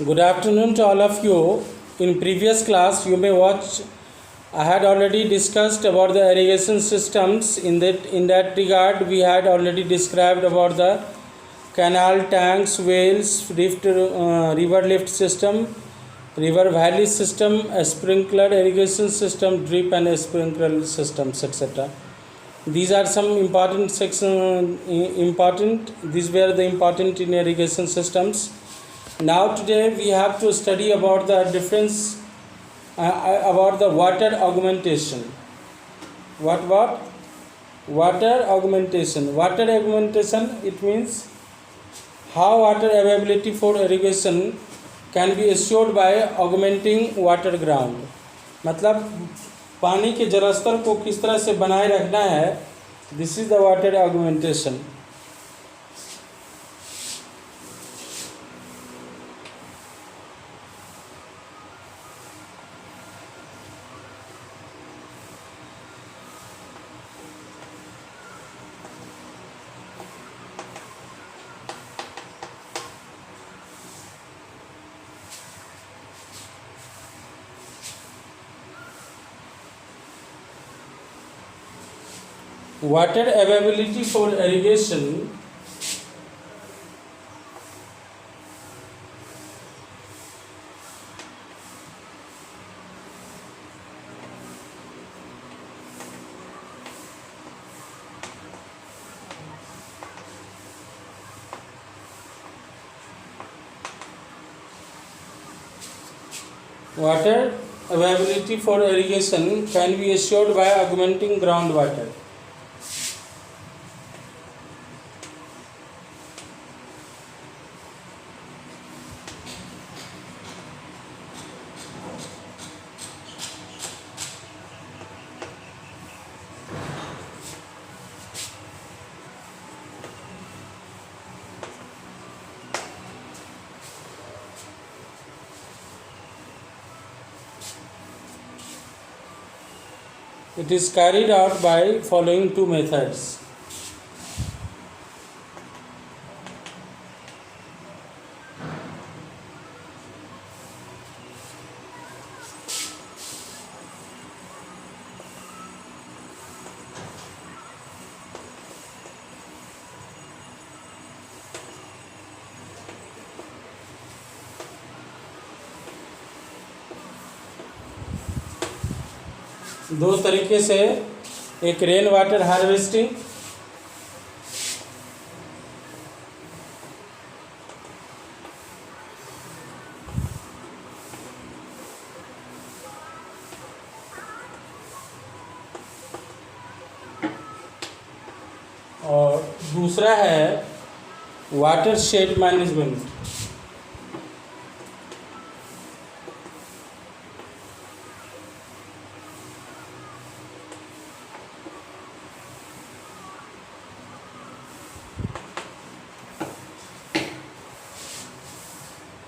Good afternoon to all of you. In previous class, you may watch. I had already discussed about the irrigation systems. In that regard, we had already described about the canal, tanks, wells, river lift system, river valley system, a sprinkler irrigation system, drip and sprinkler systems, etc. These are some important section. Important. These were the important in irrigation systems. Now today we have to study about the difference about the water augmentation. What? Water augmentation. Water augmentation, it means how water availability for irrigation can be assured by augmenting water ground. मतलब पानी के जलस्तर को किस तरह से बनाए रखना है. This is the water augmentation. Water availability for irrigation can be assured by augmenting groundwater. It is carried out by following two methods. दो तरीके से, एक रेन वाटर हार्वेस्टिंग और दूसरा है water shade management.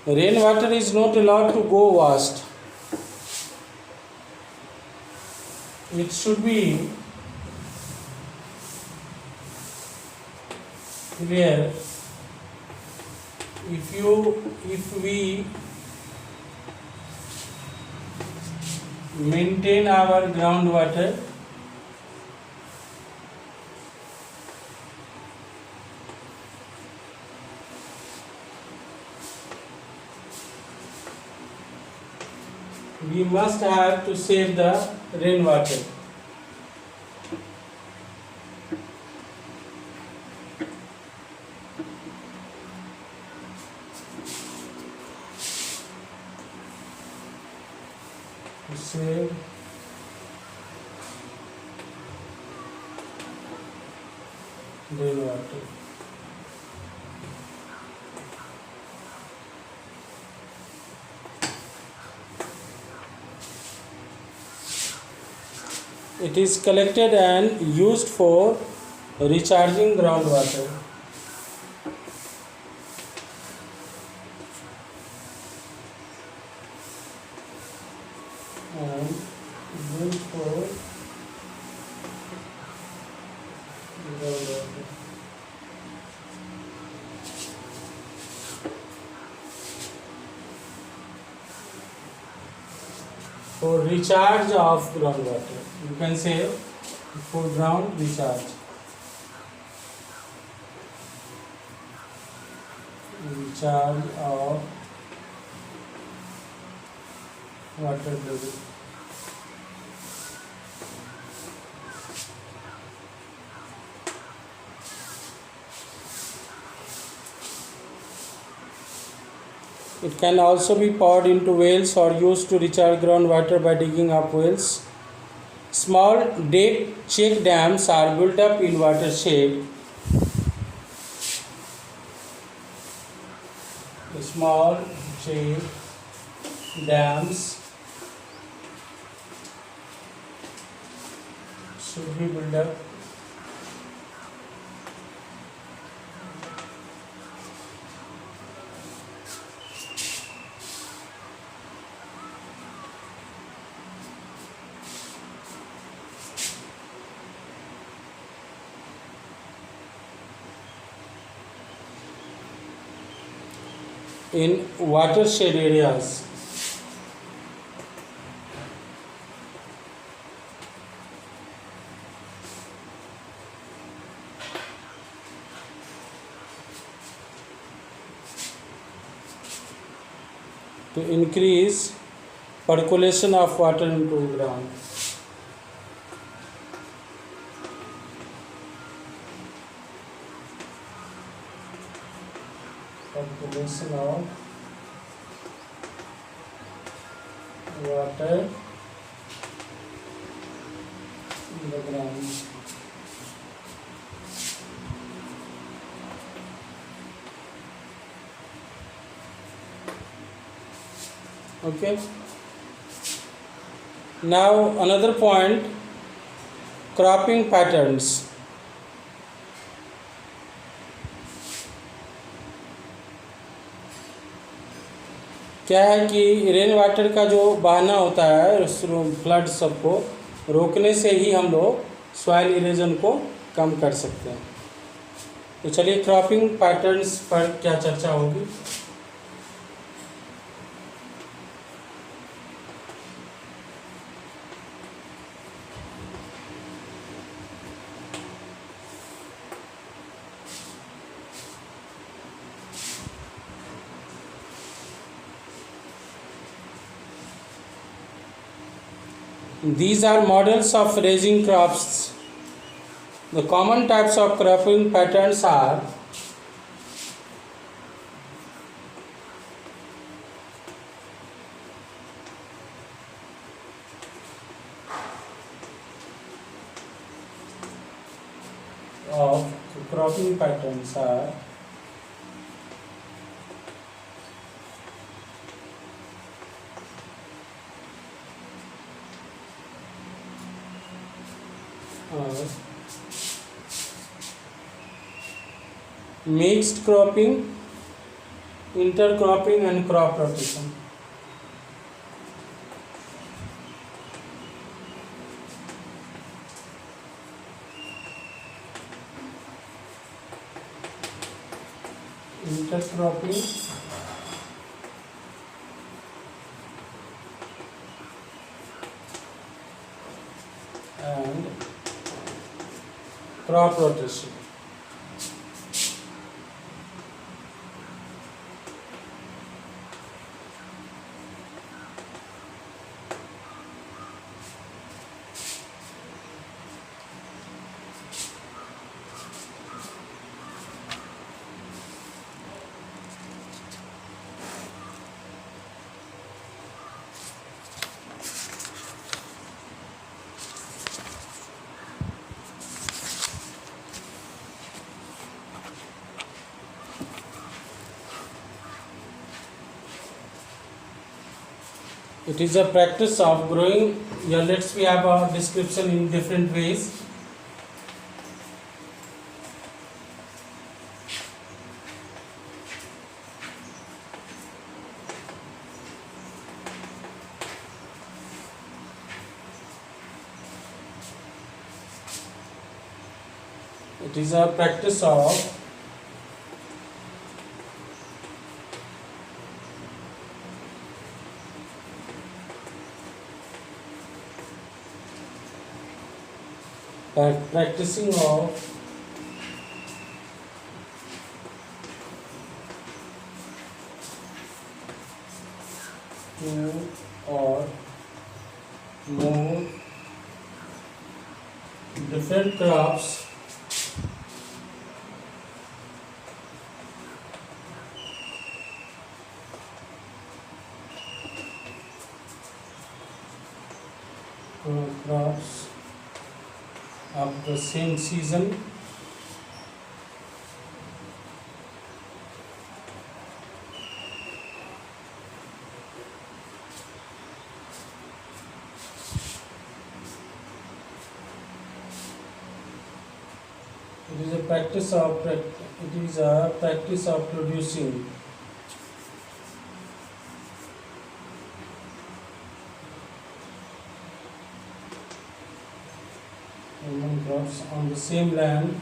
Rainwater is not allowed to go vast. It should be where if we maintain our groundwater, we must have to save the rainwater. To save rainwater. It is collected and used for recharging groundwater. And used for groundwater. for recharge of groundwater. You can say for ground recharge. Recharge of water level. It can also be poured into wells or used to recharge groundwater by digging up wells. Small check dams are built up in watershed. Small check dams should be built up in watershed areas. To increase percolation of water into the ground. Percolation of water in the ground. Okay. Now another point, cropping patterns. क्या है कि rain water का जो बहाना होता है flood सबको रोकने से ही हम लोग सॉइल इरोजन को कम कर सकते हैं. तो चलिए क्रॉपिंग पैटर्न्स पर क्या चर्चा होगी. These are models of raising crops. The common types of cropping patterns are mixed cropping, intercropping and crop rotation. Intercropping and crop rotation. It is a practice of growing. Yeah, let's we have a description in different ways. It is a practice of practicing of two or more different crops of the same season it is a practice of producing crops on the same land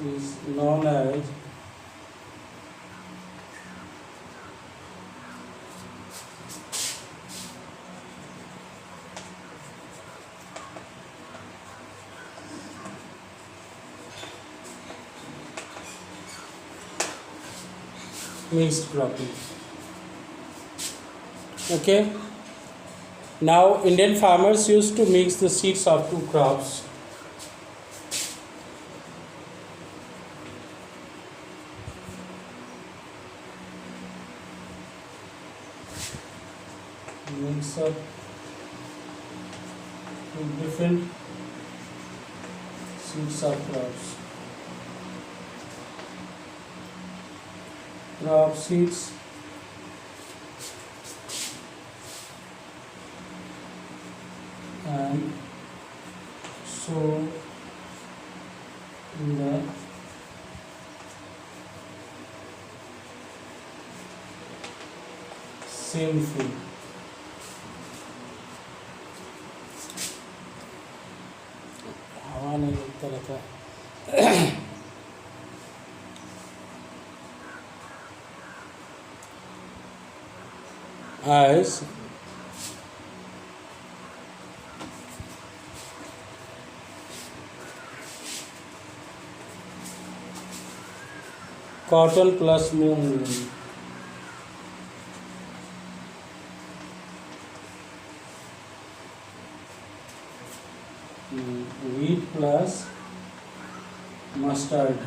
is known as mixed cropping. Okay. Now Indian farmers used to mix the seeds of two crops. Mix up two different seeds of crops. Crop seeds and sow in the same field. हवा नहीं लगता रहता as cotton plus moong, wheat plus mustard,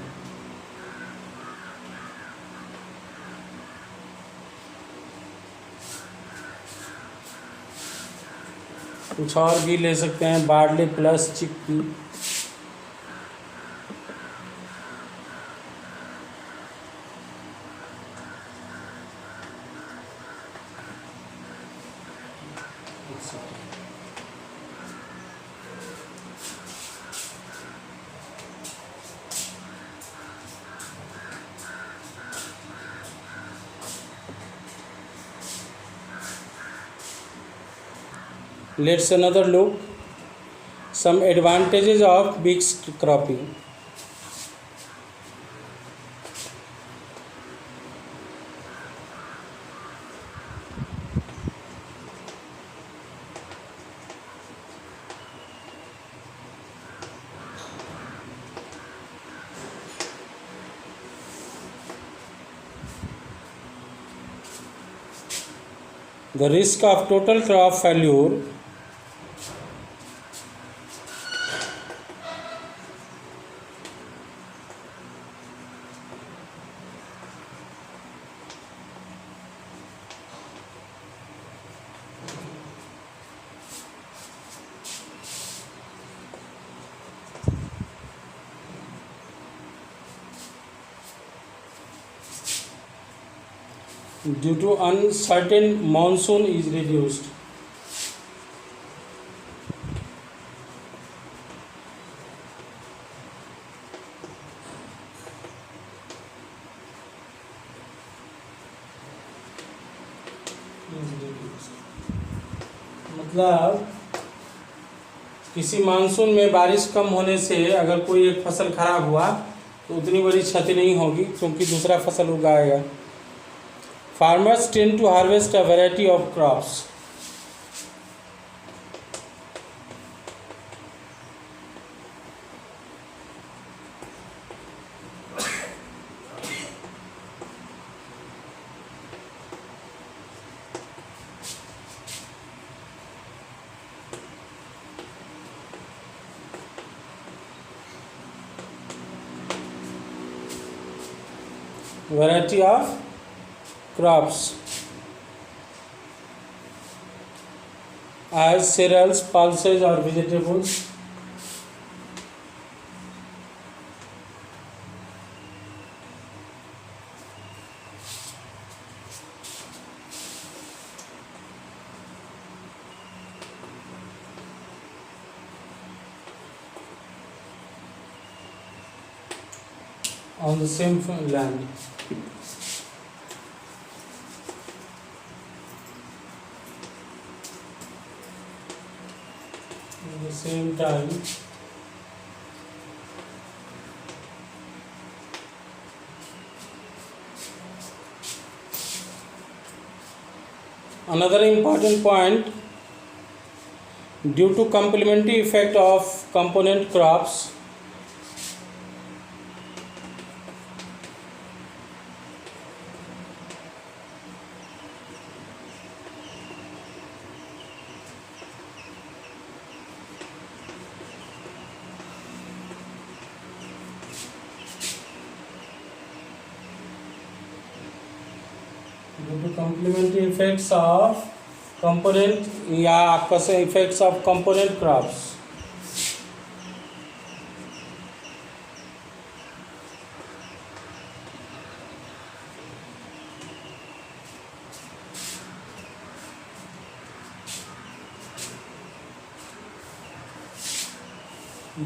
कुछ और भी ले सकते हैं, barley plus chickpea, let's another look some advantages of mixed cropping. The risk of total crop failure due to uncertain monsoon is reduced. मतलब किसी मानसून में बारिश कम होने से अगर कोई एक फसल खराब हुआ तो उतनी बड़ी क्षति नहीं होगी क्योंकि दूसरा फसल उगाएगा। Farmers tend to harvest a variety of crops. Variety of crops as cereals, pulses or vegetables. On the same land. At the same time, another important point, due to complementary effect of component crops, complementary effects of component या आपका से effects of component crops.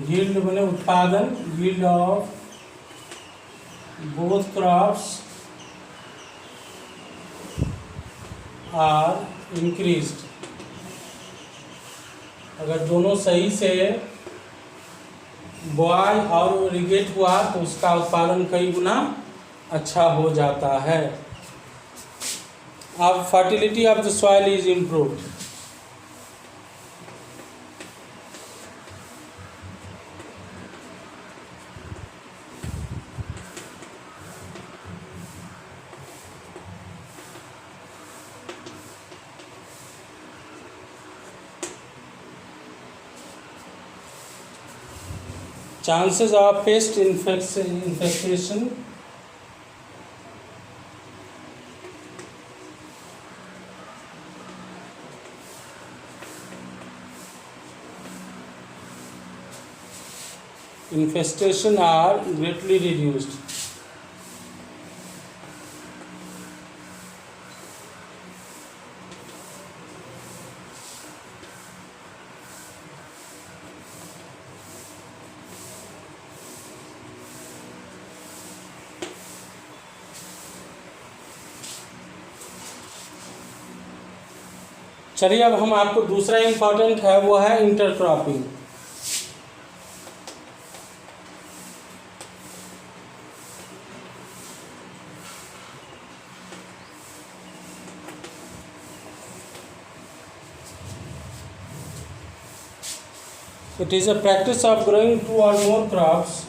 Yield मैंने उत्पादन, yield of both crops are increased. अगर दोनों सही से बोआई और इरिगेट हुआ तो उसका उत्पादन कई गुना अच्छा हो जाता है। अब fertility of the soil is improved. Chances of pest infestation are greatly reduced. चलिए अब हम आपको दूसरा इम्पॉर्टेंट है वो है intercropping. It is a practice of growing two or more crops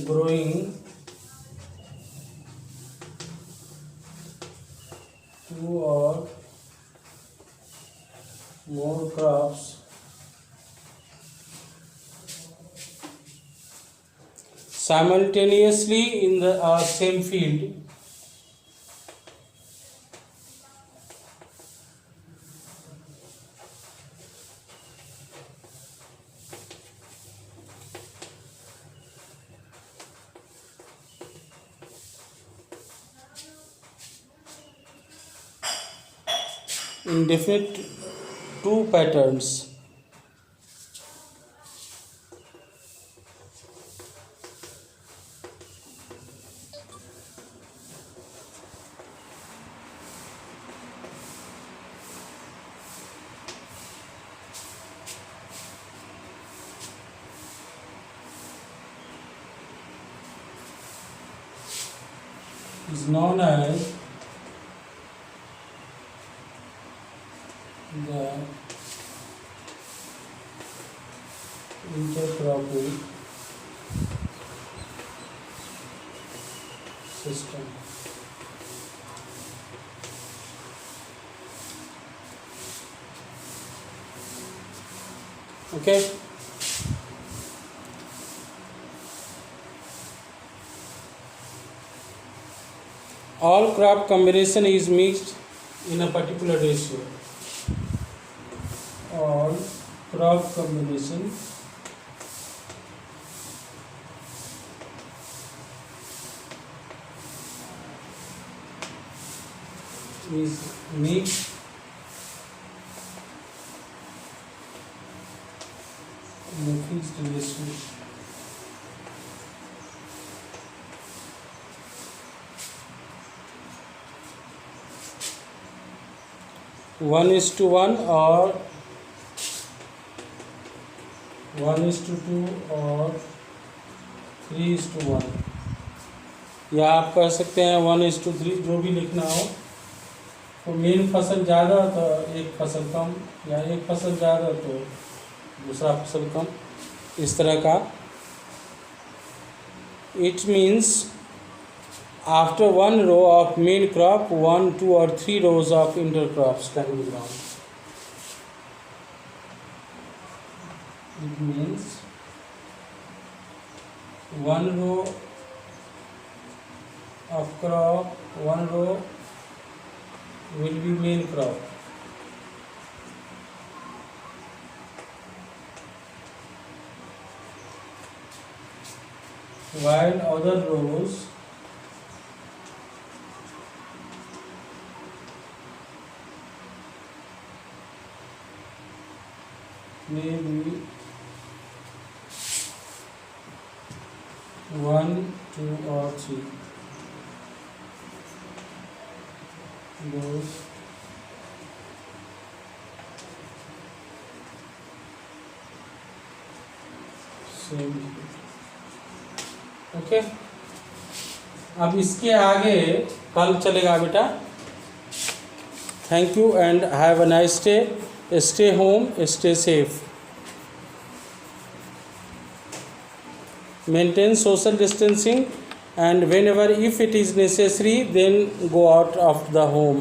growing two or more crops simultaneously in the same field in definite two patterns. is known as the intercropping system. Okay. All crop combination is mixed in a particular ratio. All crop combination is mixed in a fixed ratio. One is to one or 1:2 और 3:1, या आप कह सकते हैं 1:3, जो भी लिखना हो। तो मेन फसल ज़्यादा तो एक फसल कम, या एक फसल ज़्यादा तो दूसरा फसल कम, इस तरह का। It means after one row of main crop, 1, 2 or 3 rows of intercrops can be grown. It means one row of crop, one row will be main crop. While other rows may be 1, 2 or 3. Those same. Okay, अब इसके आगे कल चलेगा बेटा। Thank you and have a nice day. Stay home, stay safe. Maintain social distancing, and whenever if it is necessary, then go out of the home.